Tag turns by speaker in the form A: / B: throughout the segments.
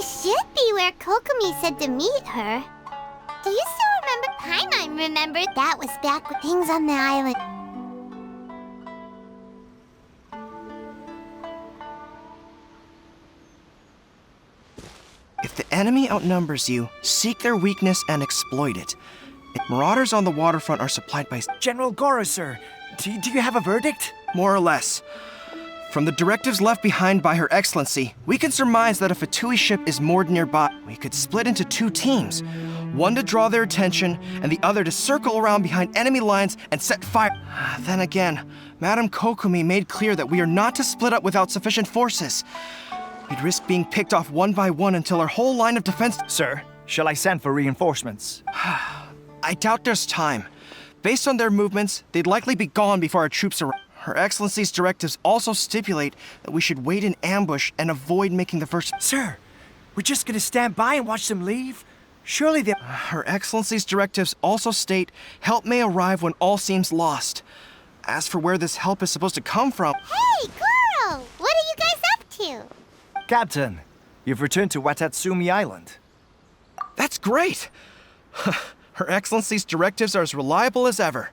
A: This should be where Kokomi said to meet her. Do you still remember? Paimon remembered that was back with things on the island.
B: If the enemy outnumbers you, seek their weakness and exploit it. Marauders on the waterfront are supplied by
C: General Goro, sir. Do you have a verdict?
B: more or less. From the directives left behind by Her Excellency, we can surmise that a Fatui ship is moored nearby. We could split into two teams, one to draw their attention and the other to circle around behind enemy lines and set fire. Then again, Madame Kokomi made clear that we are not to split up without sufficient forces. We'd risk being picked off one by one until our whole line of defense...
C: Sir, shall I send for reinforcements?
B: I doubt there's time. Based on their movements, they'd likely be gone before our troops arrive. Her Excellency's directives also stipulate that we should wait in ambush and avoid making the first...
C: Sir, we're just gonna stand by and watch them leave? Surely they...
B: Her Excellency's directives also state help may arrive when all seems lost. As for where this help is supposed to come from...
A: Hey, Goro! What are you guys up to?
C: Captain, you've returned to Watatsumi Island.
B: That's great! Her Excellency's directives are as reliable as ever.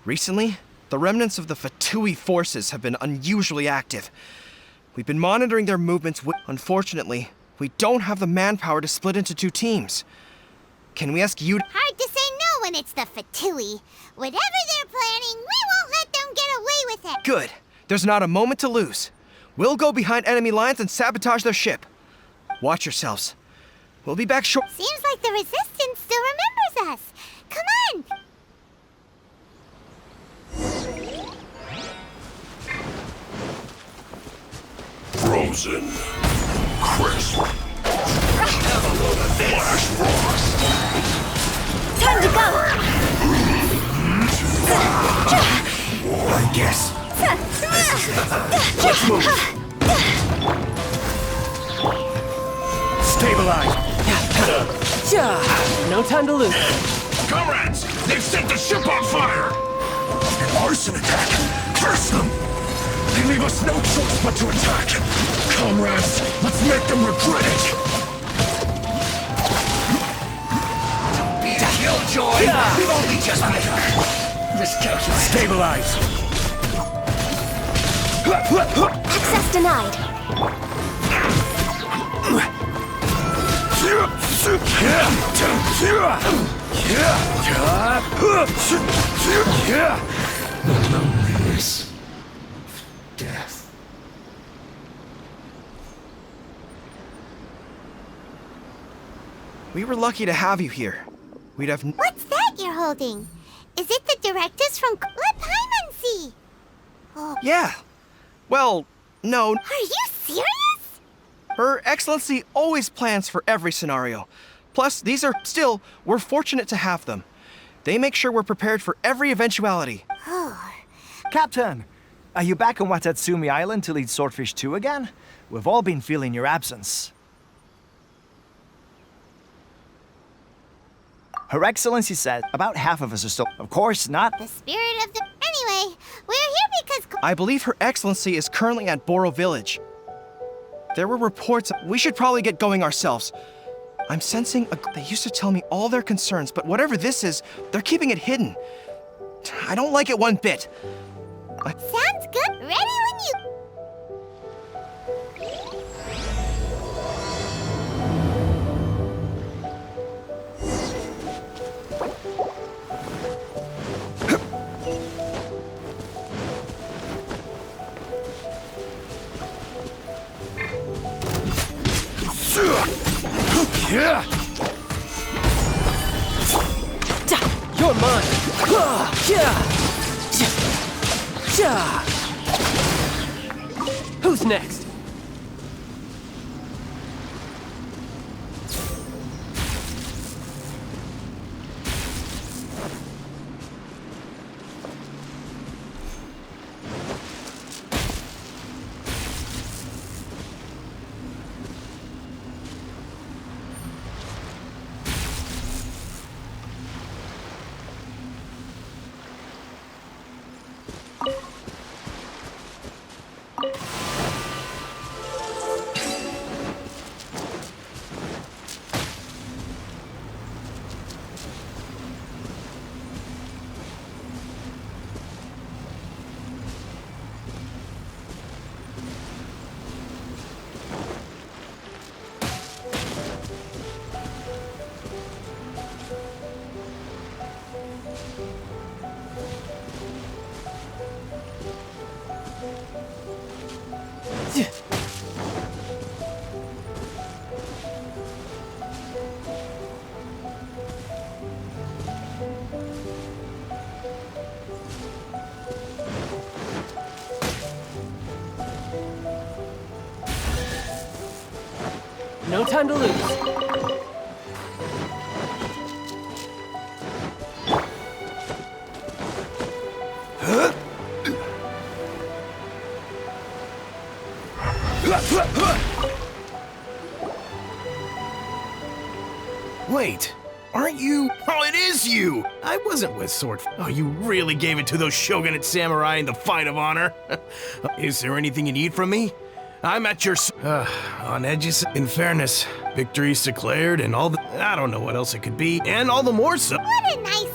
B: Recently, the remnants of the Fatui forces have been unusually active. We've been monitoring their movements. Unfortunately, we don't have the manpower to split into two teams. Can we ask you to...
A: Hard to say no when it's the Fatui. Whatever they're planning, we won't let them get away with it.
B: Good. There's not a moment to lose. We'll go behind enemy lines and sabotage their ship. Watch yourselves. We'll be back short...
A: Seems like the Resistance still remembers us. Come on!
D: Frozen. Crisp. Have a load of this. Flash rocks.
A: Time to go!
D: I guess.
C: Let's move. Stabilize.
E: No time to lose.
D: Comrades, they've set the ship on fire. An arson attack. Curse them. They leave us no choice but to attack. Comrades, let's make them regret it. Don't be a killjoy. We've only just begun. Miscalculate.
C: Stabilize.
A: Access denied.
D: Loneliness. Death.
B: We were lucky to have you here. We'd have...
A: What's that you're holding? Is it the directives from... Let Paimon see! Oh,
B: Yeah. Well, no.
A: are you serious?
B: Her Excellency always plans for every scenario. Plus, these are... Still, we're fortunate to have them. They make sure we're prepared for every eventuality.
C: Captain, are you back on Watatsumi Island to lead Swordfish 2 again? We've all been feeling your absence. Her Excellency said about half of us are still... Of course not.
A: The spirit of the... Anyway, we're here because...
B: I believe Her Excellency is currently at Boro Village. There were reports... We should probably get going ourselves. I'm sensing... They used to tell me all their concerns, but whatever this is, they're keeping it hidden. I don't like it one bit.
A: Sounds good. Ready when you...
E: You're mine. Who's next? No time to lose.
F: Wait, aren't you? Oh, it is you! I wasn't with Sword. Oh, you really gave it to those shogunate samurai in the fight of honor. Is there anything you need from me? I'm at your on edges. In fairness, victory's declared and all the... I don't know what else it could be, and all the more so...
A: What a nice...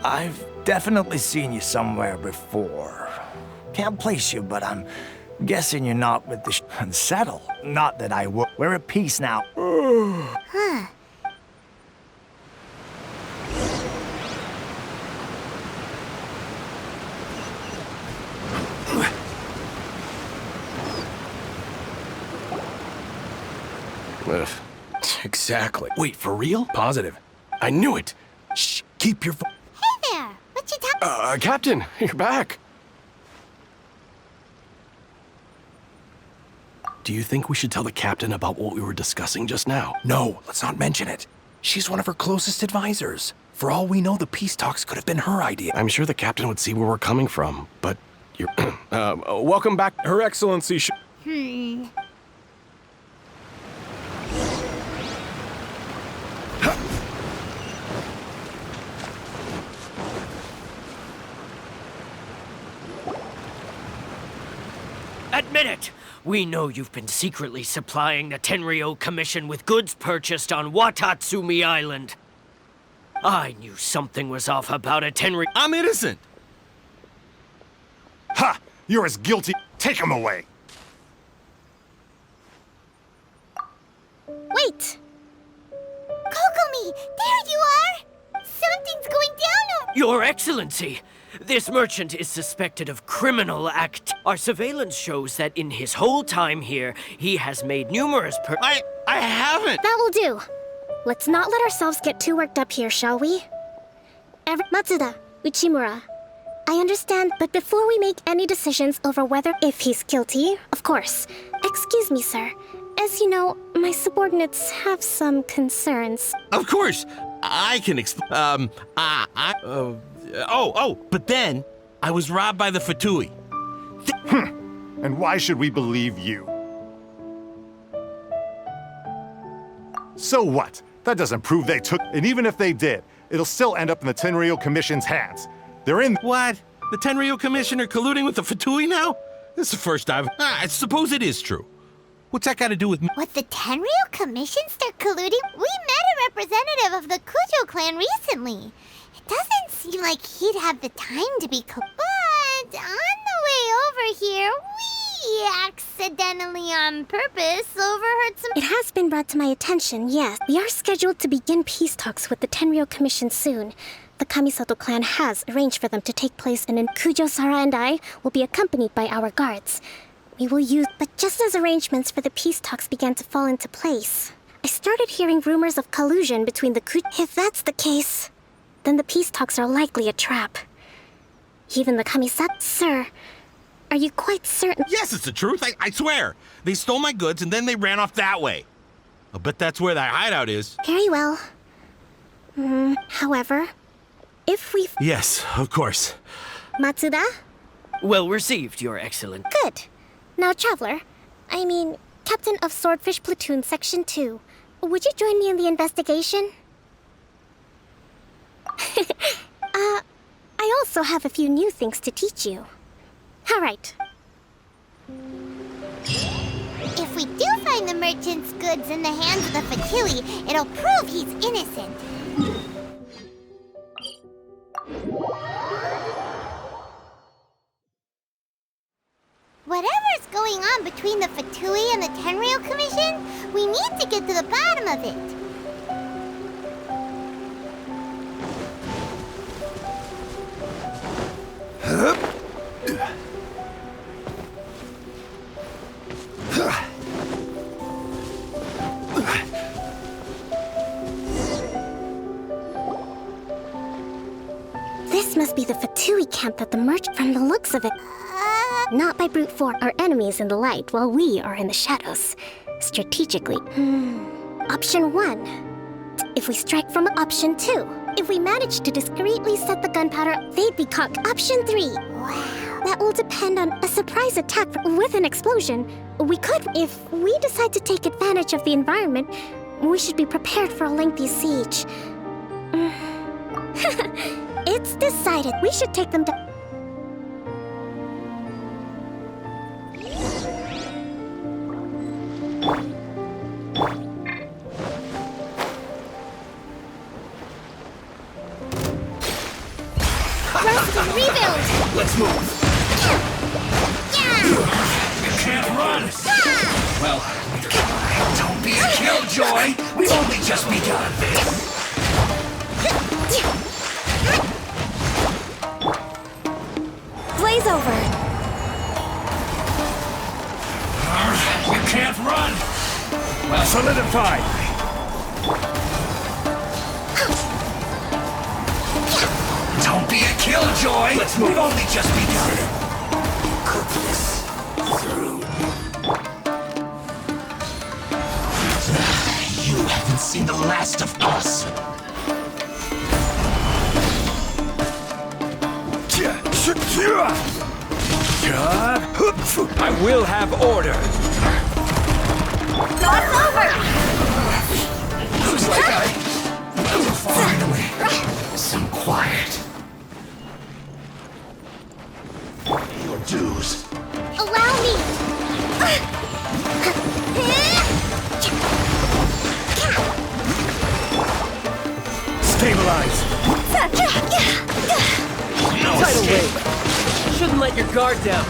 C: I've definitely seen you somewhere before. Can't place you, but I'm guessing you're not with the unsettled. Not that I would. We're at peace now.
A: Huh.
F: Ugh. Exactly. Wait, for real? Positive. I knew it. Shh, keep your...
A: Hey there! What you talking...
F: Captain, you're back. Do you think we should tell the captain about what we were discussing just now? No, let's not mention it. She's one of her closest advisors. For all we know, the peace talks could have been her idea. I'm sure the captain would see where we're coming from, but you're... welcome back, Her Excellency.
E: Admit it! We know you've been secretly supplying the Tenryou Commission with goods purchased on Watatsumi Island. I knew something was off about a Tenryou...
G: I'm innocent!
D: Ha! You're as guilty. Take him away.
A: Wait! Kokomi! There you are! Something's going down over...
E: Your Excellency! This merchant is suspected of criminal act. Our surveillance shows that in his whole time here, he has made numerous
G: I haven't!
H: That will do. Let's not let ourselves get too worked up here, shall we? Matsuda, Uchimura, I understand, but before we make any decisions over whether if he's guilty, of course. Excuse me, sir. As you know, my subordinates have some concerns.
G: Of course! I can explain. But then I was robbed by the Fatui.
D: And why should we believe you? So what? That doesn't prove they took... And even if they did, it'll still end up in the Tenryou Commission's hands. They're in...
G: What? The Tenryou Commissioner colluding with the Fatui now? This is the first I've... I suppose it is true. What's that got to do with me?
A: What, the Tenryou Commission start colluding? We met a representative of the Kujo clan recently. It doesn't seem like he'd have the time to be But on the way over here, we accidentally on purpose overheard some...
H: It has been brought to my attention, yes. We are scheduled to begin peace talks with the Tenryou Commission soon. The Kamisato clan has arranged for them to take place, and Kujo-Sara and I will be accompanied by our guards. We will use... But just as arrangements for the peace talks began to fall into place, I started hearing rumors of collusion between the Kujo... If that's the case, then the peace talks are likely a trap. Even the Kamisato... Sir, are you quite certain...
G: Yes, it's the truth. I swear. They stole my goods and then they ran off that way. I'll bet that's where that hideout is.
H: Very well. However, if we...
F: Yes, of course.
H: Matsuda?
E: Well received, Your Excellent.
H: Good. Now, Traveler, Captain of Swordfish Platoon Section 2, would you join me in the investigation? I also have a few new things to teach you. All right.
A: If we do find the merchant's goods in the hands of the Fatui, it'll prove he's innocent. Whatever's going on between the Fatui and the Tenryou Commission, we need to get to the bottom of it.
H: camp that the merchant, from the looks of it, not by brute force, our enemies in the light while we are in the shadows. Strategically. Option 1. If we strike from option 2. If we manage to discreetly set the gunpowder, they'd be caught. Option 3. Wow. That will depend on a surprise attack with an explosion. We could, if we decide to take advantage of the environment, we should be prepared for a lengthy siege. It's decided. We should take them down.
A: Rebuild!
D: Let's move! You can't run! Well, don't be a killjoy! We've only just begun!
H: Blaze over!
D: You can't run! Well,
C: Solidify!
D: don't be a killjoy! Let's move! We've only just begun! Cook this through. You haven't seen the last of us!
C: I will have order!
A: Cross over!
D: Looks like finally, some quiet. Your dues.
A: Allow me!
C: Stabilize!
D: No
E: Tidal
D: escape.
E: wave. Shouldn't let your guard down.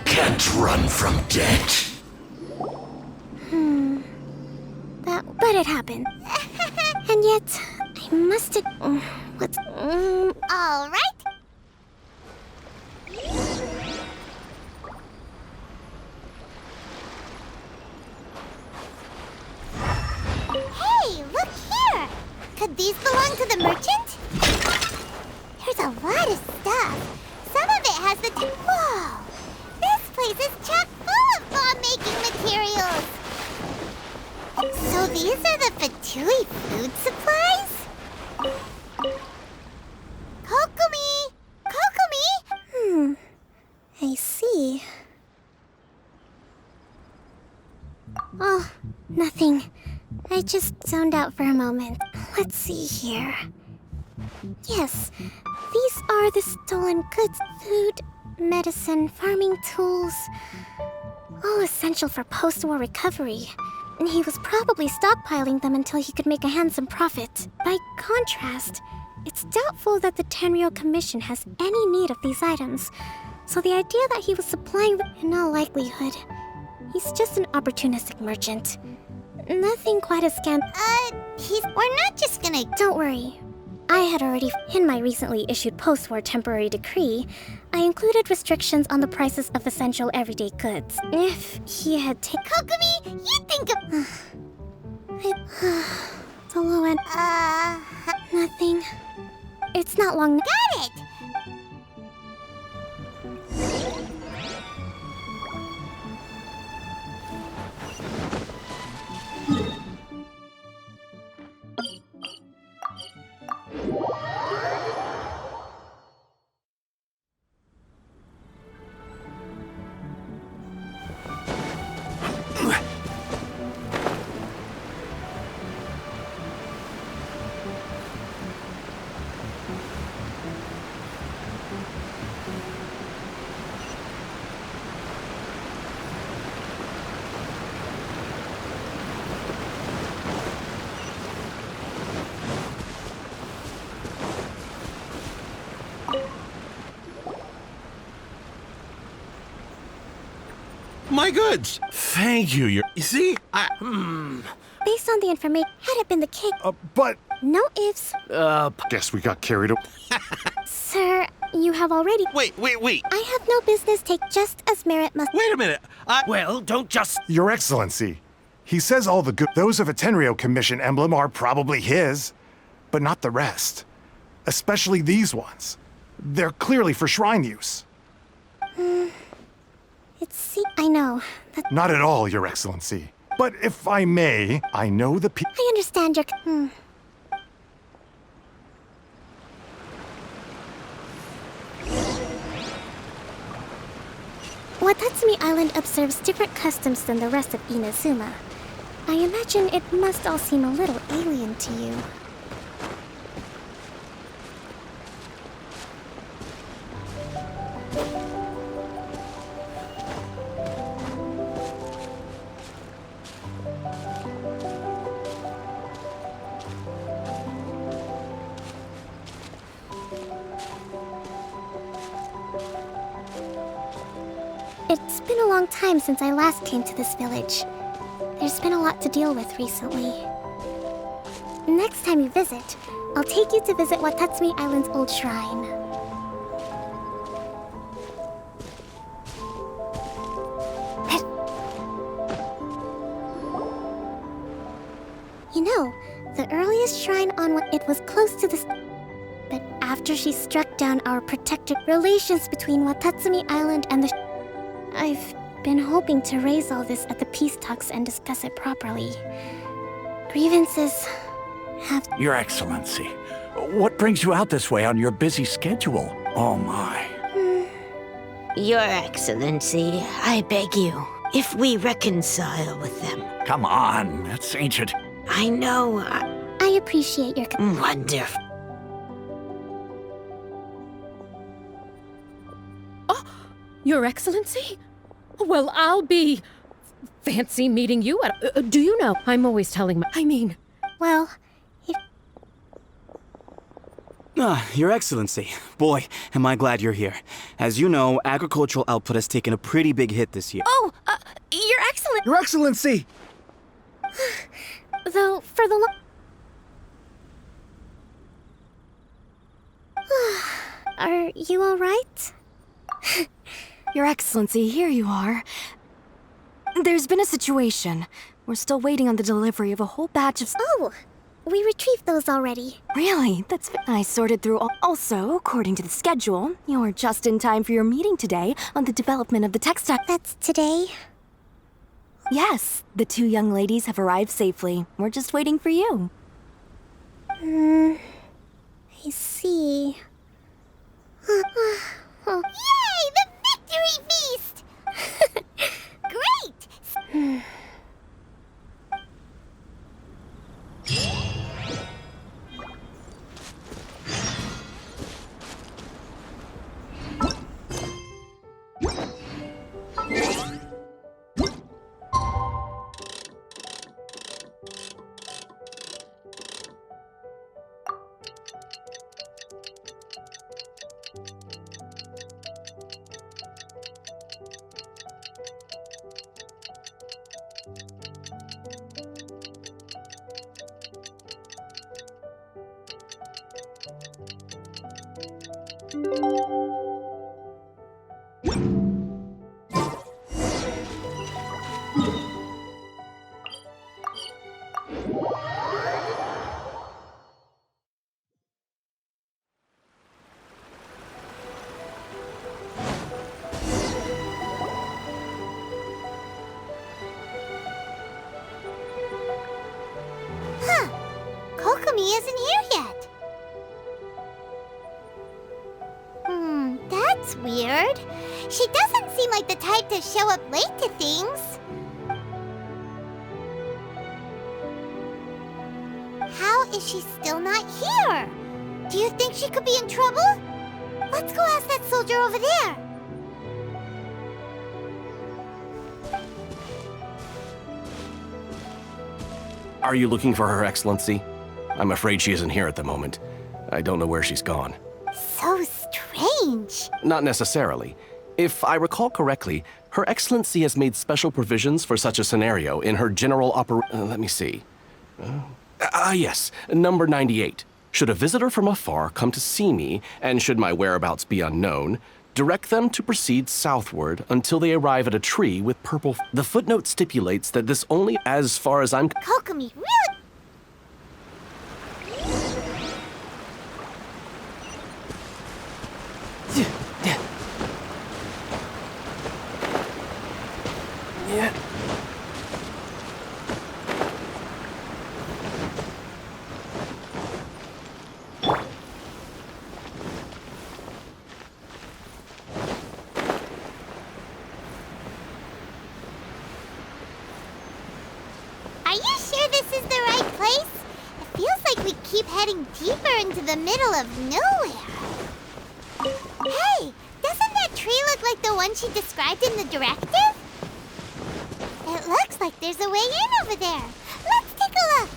D: Can't run from death.
H: But it happened. And yet, I must have... What's...
A: All right. Hey, look here. Could these belong to the merchant? There's a lot of stuff. Some of it has the... Whoa! This place is chock full of bomb-making materials. So these are the Fatui food supplies? Kokomi! Kokomi!
H: I see. Oh, nothing. I just zoned out for a moment. Let's see here. Yes, these are the stolen goods. Food, medicine, farming tools. All essential for post-war recovery. And he was probably stockpiling them until he could make a handsome profit. By contrast, it's doubtful that the Tenryou Commission has any need of these items. So the idea that he was supplying them, in all likelihood, he's just an opportunistic merchant. Nothing quite as scam.
A: We're not just gonna...
H: Don't worry. I had already, in my recently issued post-war temporary decree, I included restrictions on the prices of essential everyday goods. If he had taken...
A: Kokomi, you think of...
H: The low end... Nothing. It's not long...
A: Got it!
G: My goods. Thank you. You see,
H: Based on the information, had it been the case...
I: But...
H: No ifs.
I: Guess we got carried away.
H: Sir, you have already...
G: wait.
H: I have no business take just as merit must...
G: Wait a minute.
E: Well, don't just...
I: Your Excellency, he says all the good... Those of a Tenryou Commission emblem are probably his. but not the rest. Especially these ones. They're clearly for shrine use.
H: I know.
I: Not at all, Your Excellency. But if I may, I know the
H: I understand your... Watatsumi Island observes different customs than the rest of Inazuma. I imagine it must all seem a little alien to you. It's been a long time since I last came to this village. There's been a lot to deal with recently. Next time you visit, I'll take you to visit Watatsumi Island's old shrine. You know, the earliest shrine on it was close to this. But after she struck down our protected relations between Watatsumi Island and the I've been hoping to raise all this at the peace talks and discuss it properly. Grievances have...
C: Your Excellency, what brings you out this way on your busy schedule? Oh my.
J: Your Excellency, I beg you, if we reconcile with them.
C: Come on, that's ancient.
J: I know.
H: I appreciate your...
J: Wonderful.
K: Oh, Your Excellency? Well, I'll be... fancy meeting you at... do you know? I'm always telling my...
H: Well,
L: Your Excellency. Boy, am I glad you're here. As you know, agricultural output has taken a pretty big hit this year.
K: Oh, Your Excellency!
L: Your Excellency!
H: though, for the Are you alright?
M: Your Excellency, here you are. There's been a situation. We're still waiting on the delivery of a whole batch of...
H: Oh! We retrieved those already.
M: Really? That's... I sorted through all... Also, according to the schedule, you're just in time for your meeting today on the development of the textile...
H: That's today?
M: Yes, the two young ladies have arrived safely. We're just waiting for you.
H: I see.
A: Yay! The victory feast! Great! Kokomi isn't here yet. That's weird. She doesn't seem like the type to show up late to things. How is she still not here? Do you think she could be in trouble? Let's go ask that soldier over there.
N: Are you looking for Her Excellency? I'm afraid she isn't here at the moment. I don't know where she's gone.
A: So strange.
N: Not necessarily. If I recall correctly, Her Excellency has made special provisions for such a scenario in her general let me see. Yes, number 98. Should a visitor from afar come to see me, and should my whereabouts be unknown, direct them to proceed southward until they arrive at a tree with purple... The footnote stipulates that this only, as far as I'm...
A: Kokomi, really?
N: Yeah.
A: Are you sure this is the right place? It feels like we keep heading deeper into the middle of nowhere. Hey, doesn't that tree look like the one she described in the directive? It looks like there's a way in over there. Let's take a look.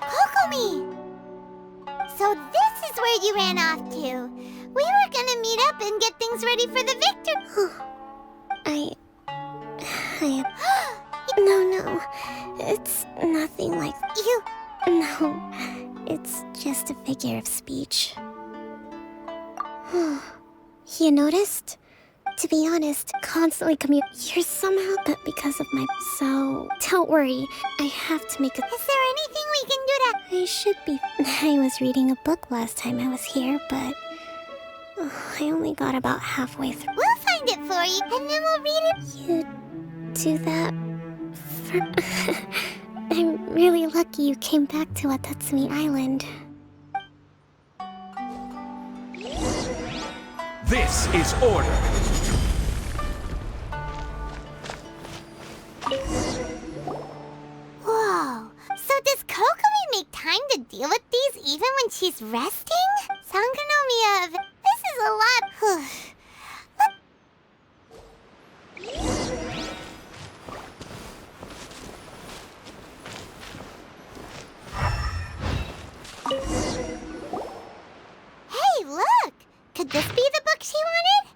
A: Kokomi! So this is where you ran off to. We were gonna meet up and get things ready for the victory.
H: No. It's nothing like...
A: You...
H: No. It's just a figure of speech. You noticed? To be honest, constantly commute. You're somehow... But because of my... So... Don't worry. I have to make a...
A: Is there anything we can do to...
H: I should be... I was reading a book last time I was here, but... I only got about halfway through.
A: We'll find it for you, and then we'll read it.
H: You do that for... I'm really lucky you came back to Watatsumi Island.
D: This is order.
A: Whoa. So does Kokomi make time to deal with these even when she's resting? Sangonomiya, this is a lot. Hey, look! Could this be the book she wanted?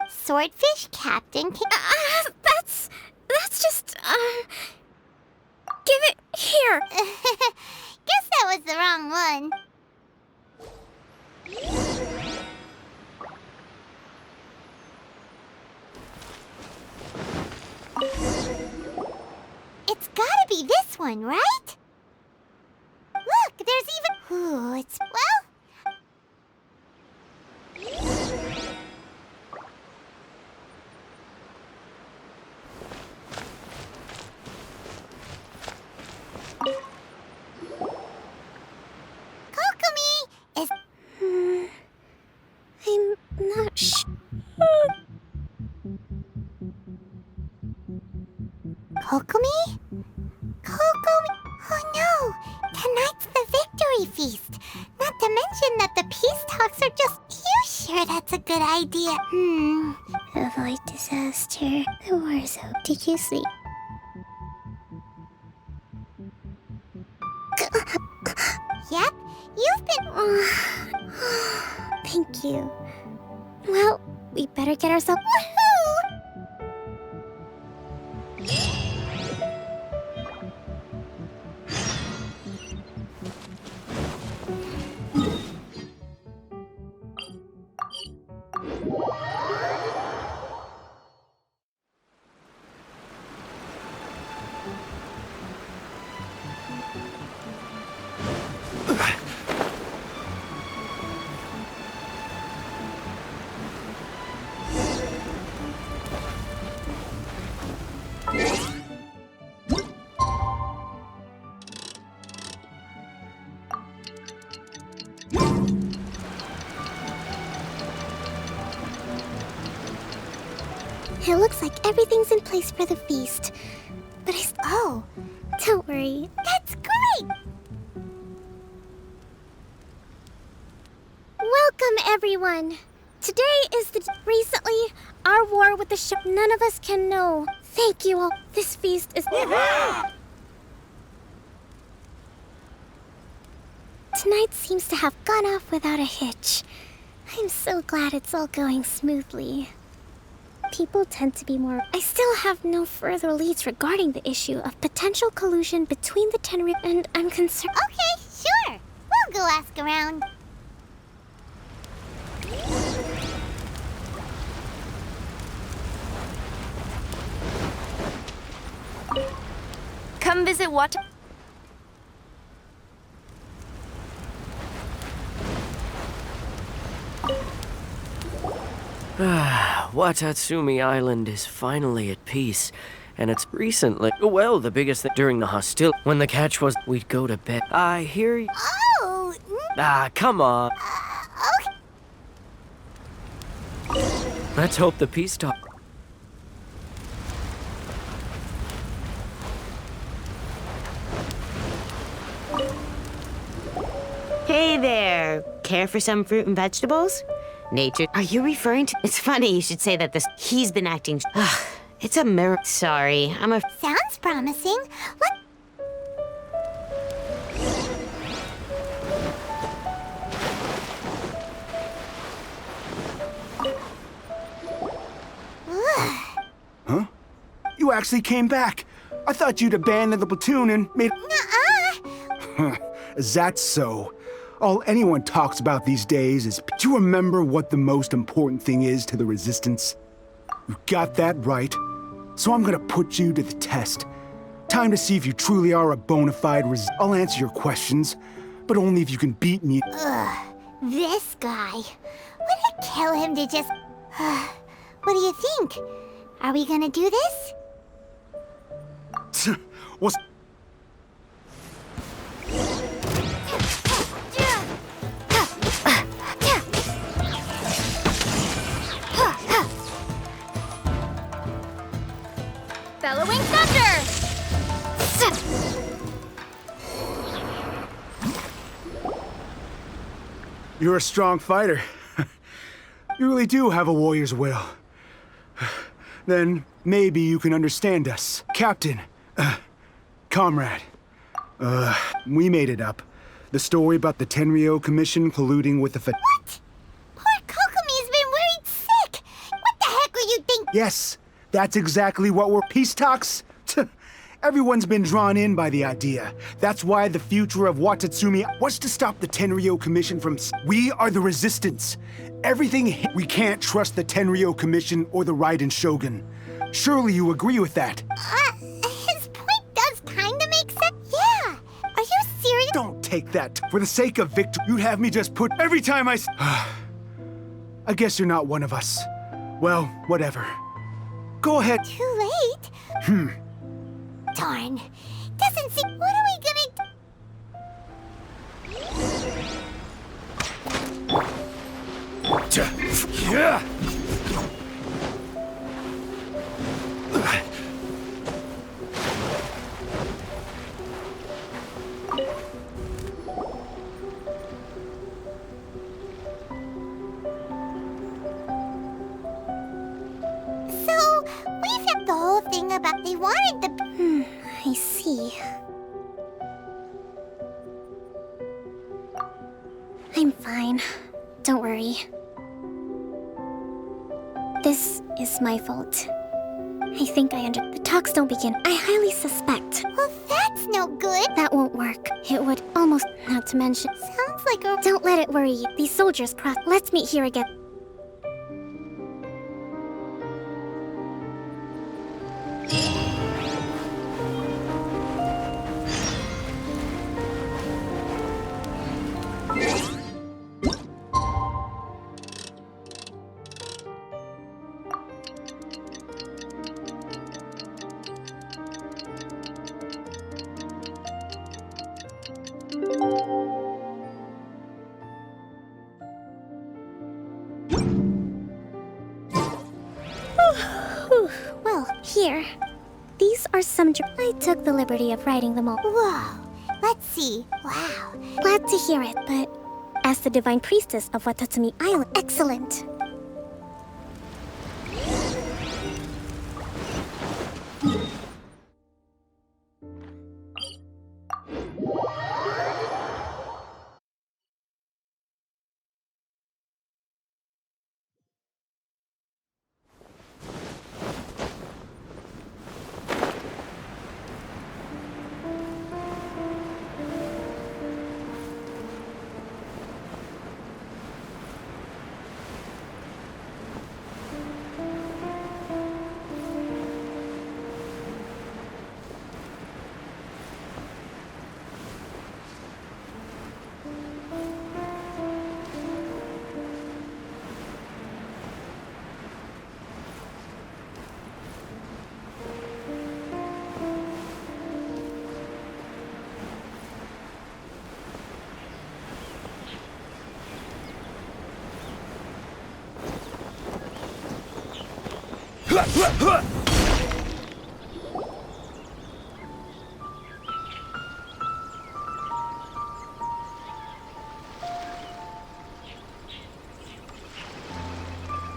A: Swordfish Captain
H: That's just, give it here.
A: Guess that was the wrong one. It's gotta be this one, right? Look, there's even... Ooh, it's... Well... Kokomi is...
H: I'm not sure.
A: Kokomi? Kokomi? Oh no! Tonight's the victory feast! Not to mention that the peace talks are just... You sure that's a good idea?
H: Avoid disaster. The war's over. Did you sleep?
A: Yep, you've been...
H: Thank you. Well, we better get ourselves...
A: Woohoo!
H: It looks like everything's in place for the feast. But
A: Oh,
H: don't worry.
A: that's great!
H: Welcome, everyone. Today is the... Recently, our war with the ship, none of us can know. Thank you all. This feast is... Tonight seems to have gone off without a hitch. I'm so glad it's all going smoothly. People tend to be more... I still have no further leads regarding the issue of potential collusion between the Tenryou, and I'm concerned...
A: Okay, sure. We'll go ask around.
M: come visit Wata?
E: Watatsumi Island is finally at peace, and it's recently, well, the biggest thing during the hostility. When the catch was, we'd go to bed. I hear you.
A: Oh!
E: Come on.
A: Okay.
E: Let's hope the peace talk.
J: Hey there. Care for some fruit and vegetables? Nature. Are you referring to? It's funny you should say that he's been acting. It's a mirror. Sorry, I'm a.
A: Sounds promising.
I: Huh? You actually came back. I thought you'd abandoned the platoon and made.
A: Nuh-uh.
I: Is that so? All anyone talks about these days is. Do you remember what the most important thing is to the Resistance? You got that right. So I'm gonna put you to the test. Time to see if you truly are a bona fide I'll answer your questions, but only if you can beat me.
A: Ugh, this guy. Would it kill him to just... What do you think? Are we gonna do this?
I: What's...
M: Bellowing Thunder!
I: You're a strong fighter. You really do have a warrior's will. Then maybe you can understand us. Captain, comrade, we made it up. The story about the Tenryou Commission colluding with the
A: What? Poor Kokomi's been worried sick! What the heck were you thinking?
I: Yes, that's exactly what we're... Peace talks? Everyone's been drawn in by the idea. That's why the future of Watatsumi was to stop the Tenryou Commission from... We are the Resistance. Everything... We can't trust the Tenryou Commission or the Raiden Shogun. Surely you agree with that?
A: His point does kinda make sense. Yeah. Are you serious?
I: Don't take that. For the sake of victory, you'd have me just put... Every time I... I guess you're not one of us. Well, whatever. Go ahead.
A: Too late? Darn. Doesn't seem... What are we gonna...
C: Yeah.
A: So, we've had the whole thing about they wanted the...
H: I see. I'm fine. Don't worry. This is my fault. I think I The talks don't begin. I highly suspect.
A: Well, that's no good.
H: That won't work. It would almost... Not to mention...
A: Sounds like a...
H: Don't let it worry you. These soldiers cross... Let's meet here again. Well, here. These are some... I took the liberty of writing them all.
A: Whoa. Let's see. Wow.
H: Glad to hear it, but... As the Divine Priestess of Watatsumi Island... Excellent.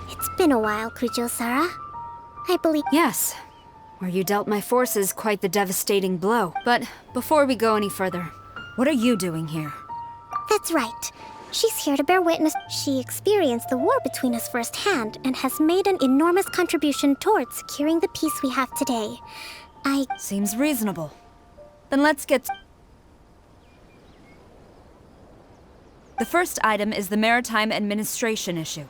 H: It's been a while, Kujo-Sara. I believe...
M: Yes, where you dealt my forces quite the devastating blow. But before we go any further, what are you doing here?
H: That's right. She's here to bear witness. She experienced the war between us firsthand and has made an enormous contribution towards securing the peace we have today.
M: Seems reasonable. Then let's get... The first item is the Maritime Administration issue.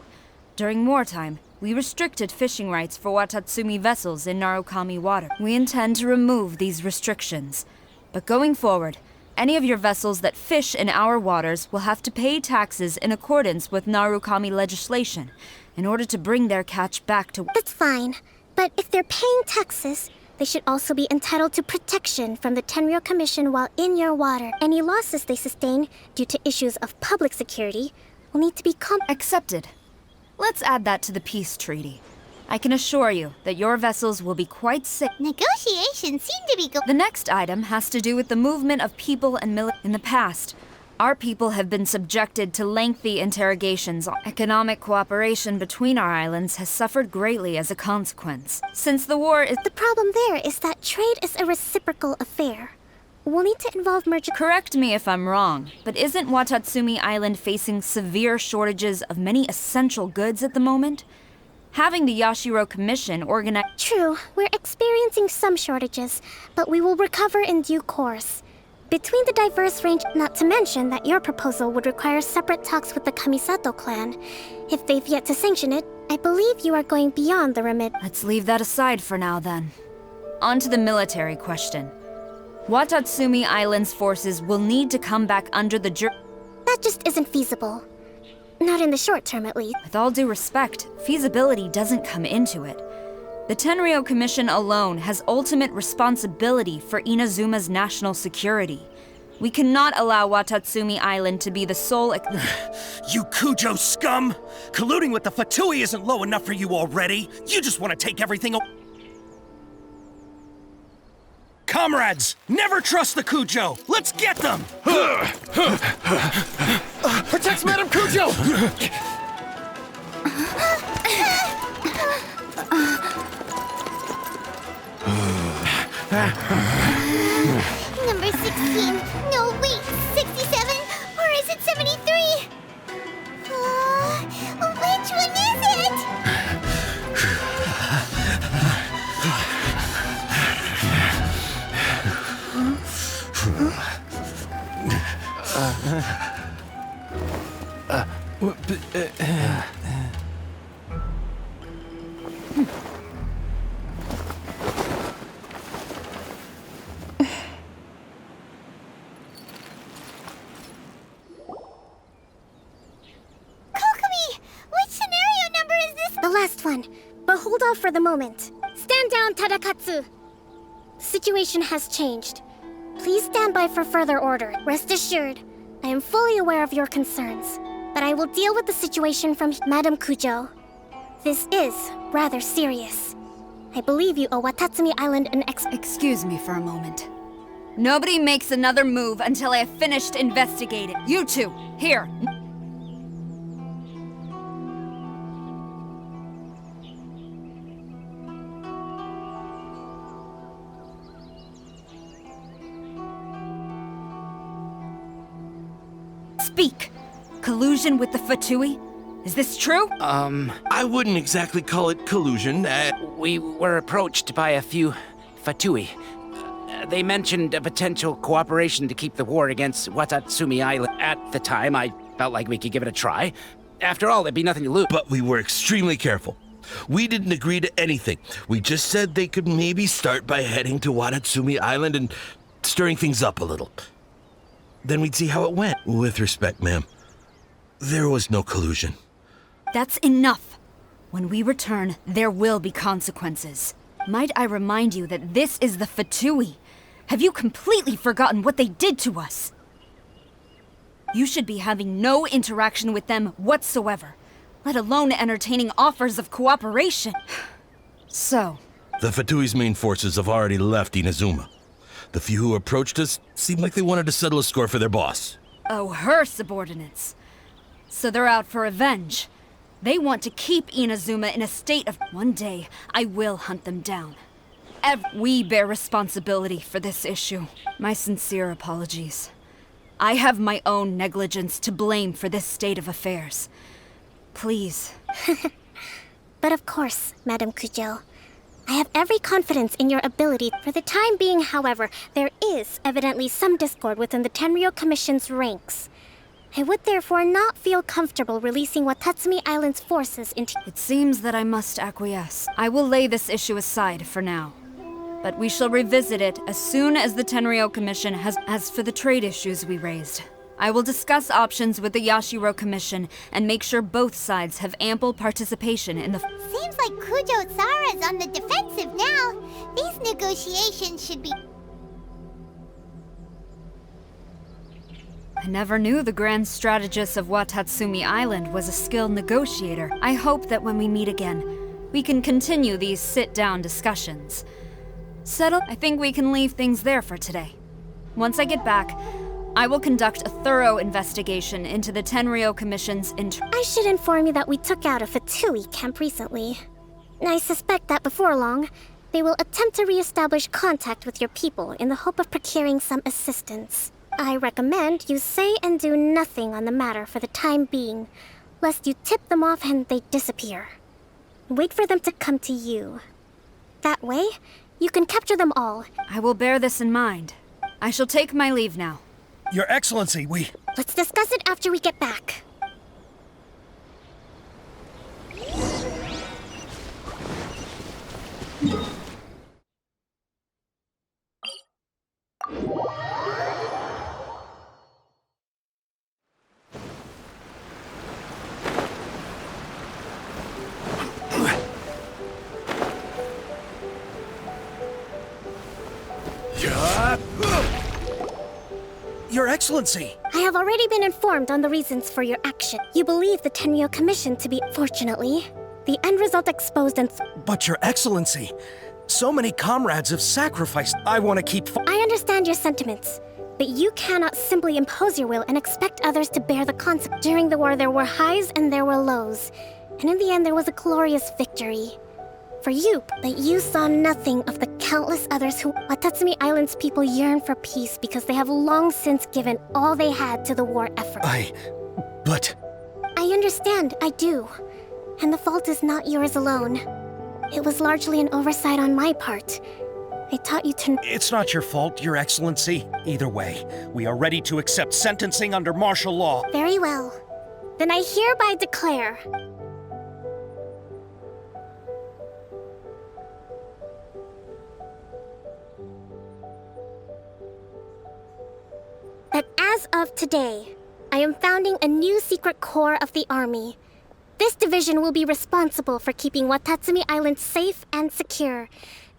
M: During wartime, we restricted fishing rights for Watatsumi vessels in Narukami water. We intend to remove these restrictions. But going forward, any of your vessels that fish in our waters will have to pay taxes in accordance with Narukami legislation in order to bring their catch back to...
H: That's fine. But if they're paying taxes, they should also be entitled to protection from the Tenryou Commission while in your water. Any losses they sustain due to issues of public security will need to be
M: Accepted. Let's add that to the peace treaty. I can assure you that your vessels will be quite safe.
A: Negotiations seem to be
M: The next item has to do with the movement of people and In the past, our people have been subjected to lengthy interrogations. Economic cooperation between our islands has suffered greatly as a consequence. Since the war is...
H: The problem there is that trade is a reciprocal affair. We'll need to involve merchant...
M: Correct me if I'm wrong, but isn't Watatsumi Island facing severe shortages of many essential goods at the moment? Having the Yashiro Commission organize...
H: True, we're experiencing some shortages, but we will recover in due course. Between the diverse range, not to mention that your proposal would require separate talks with the Kamisato clan. If they've yet to sanction it, I believe you are going beyond the remit.
M: Let's leave that aside for now, then. On to the military question. Watatsumi Island's forces will need to come back under the
H: That just isn't feasible. Not in the short term, at least.
M: With all due respect, feasibility doesn't come into it. The Tenryou Commission alone has ultimate responsibility for Inazuma's national security. We cannot allow Watatsumi Island to be the sole...
O: You Kujo scum! Colluding with the Fatui isn't low enough for you already. You just want to take everything... Comrades, never trust the Kujo! Let's get them!
D: Protect Madame Kujo!
A: Number 16. No, wait, 67? Or is it 73? Which one is it?
H: Last one, but hold off for the moment. Stand down, Tadakatsu! The situation has changed. Please stand by for further order. Rest assured, I am fully aware of your concerns, but I will deal with the situation from Madame Kujo. This is rather serious. I believe you owe Watatsumi Island an
M: Excuse me for a moment. Nobody makes another move until I have finished investigating. You two, here. Speak! Collusion with the Fatui? Is this true?
G: I wouldn't exactly call it collusion.
P: We were approached by a few Fatui. They mentioned a potential cooperation to keep the war against Watatsumi Island. At the time, I felt like we could give it a try. After all, there'd be nothing to lose.
G: But we were extremely careful. We didn't agree to anything. We just said they could maybe start by heading to Watatsumi Island and stirring things up a little. Then we'd see how it went. With respect, ma'am, there was no collusion.
M: That's enough. When we return, there will be consequences. Might I remind you that this is the Fatui? Have you completely forgotten what they did to us? You should be having no interaction with them whatsoever, let alone entertaining offers of cooperation. So?
G: The Fatui's main forces have already left Inazuma. The few who approached us seemed like they wanted to settle a score for their boss.
M: Oh, her subordinates. So they're out for revenge. They want to keep Inazuma in a state of... One day, I will hunt them down. We bear responsibility for this issue. My sincere apologies. I have my own negligence to blame for this state of affairs. Please.
H: But of course, Madame Kujo. I have every confidence in your ability. For the time being, however, there is evidently some discord within the Tenryou Commission's ranks. I would therefore not feel comfortable releasing Watatsumi Island's forces into...
M: It seems that I must acquiesce. I will lay this issue aside for now. But we shall revisit it as soon as the Tenryou Commission has... As for the trade issues we raised, I will discuss options with the Yashiro Commission and make sure both sides have ample participation in the...
A: Seems like Kujo Sara's on the defensive now. These negotiations should be...
M: I never knew the grand strategist of Watatsumi Island was a skilled negotiator. I hope that when we meet again, we can continue these sit-down discussions. Settled? I think we can leave things there for today. Once I get back, I will conduct a thorough investigation into the Tenryou Commission's
H: I should inform you that we took out a Fatui camp recently. I suspect that before long, they will attempt to re-establish contact with your people in the hope of procuring some assistance. I recommend you say and do nothing on the matter for the time being, lest you tip them off and they disappear. Wait for them to come to you. That way, you can capture them all.
M: I will bear this in mind. I shall take my leave now.
O: Your Excellency,
H: Let's discuss it after we get back.
O: Your Excellency!
H: I have already been informed on the reasons for your action. You believe the Tenryou Commission to be... Fortunately, the end result exposed and...
O: But Your Excellency, so many comrades have sacrificed. I want to keep...
H: I understand your sentiments, but you cannot simply impose your will and expect others to bear the consequences. During the war, there were highs and there were lows, and in the end, there was a glorious victory. For you, but you saw nothing of the countless others who... Watatsumi Island's people yearn for peace because they have long since given all they had to the war effort.
O: But...
H: I understand, I do. And the fault is not yours alone. It was largely an oversight on my part. I taught you to...
O: It's not your fault, Your Excellency. Either way, we are ready to accept sentencing under martial law.
H: Very well. Then I hereby declare... that as of today, I am founding a new secret corps of the army. This division will be responsible for keeping Watatsumi Island safe and secure,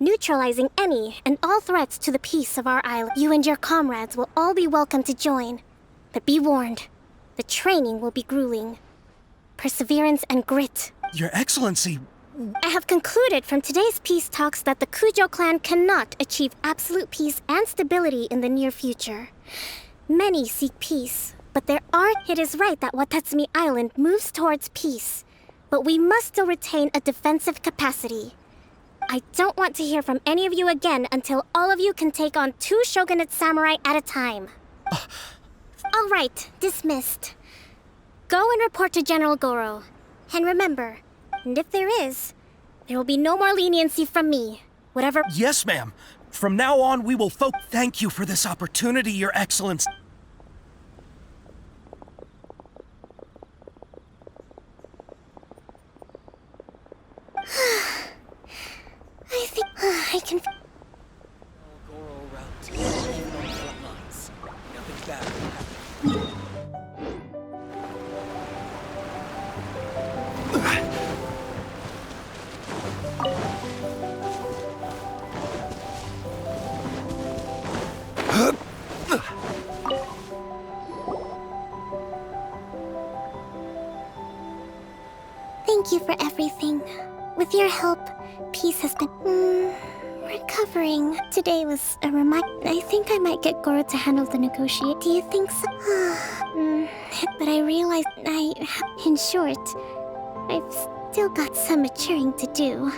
H: neutralizing any and all threats to the peace of our island. You and your comrades will all be welcome to join. But be warned, the training will be grueling. Perseverance and grit.
O: Your Excellency...
H: I have concluded from today's peace talks that the Kujo clan cannot achieve absolute peace and stability in the near future. Many seek peace, but it is right that Watatsumi Island moves towards peace, but we must still retain a defensive capacity. I don't want to hear from any of you again until all of you can take on 2 shogunate samurai at a time. All right, dismissed. Go and report to General Goro. And remember, and if there is, there will be no more leniency from me. Whatever...
O: Yes, ma'am. From now on, we will Thank you for this opportunity, Your Excellency.
H: I think I can...
E: Goro route. Even on the front lines. Nothing bad will happen.
H: Thank you for everything. With your help, peace has been, recovering. Today was a reminder. I think I might get Goro to handle the negotiate. Do you think so? But I realized in short, I've still got some maturing to do.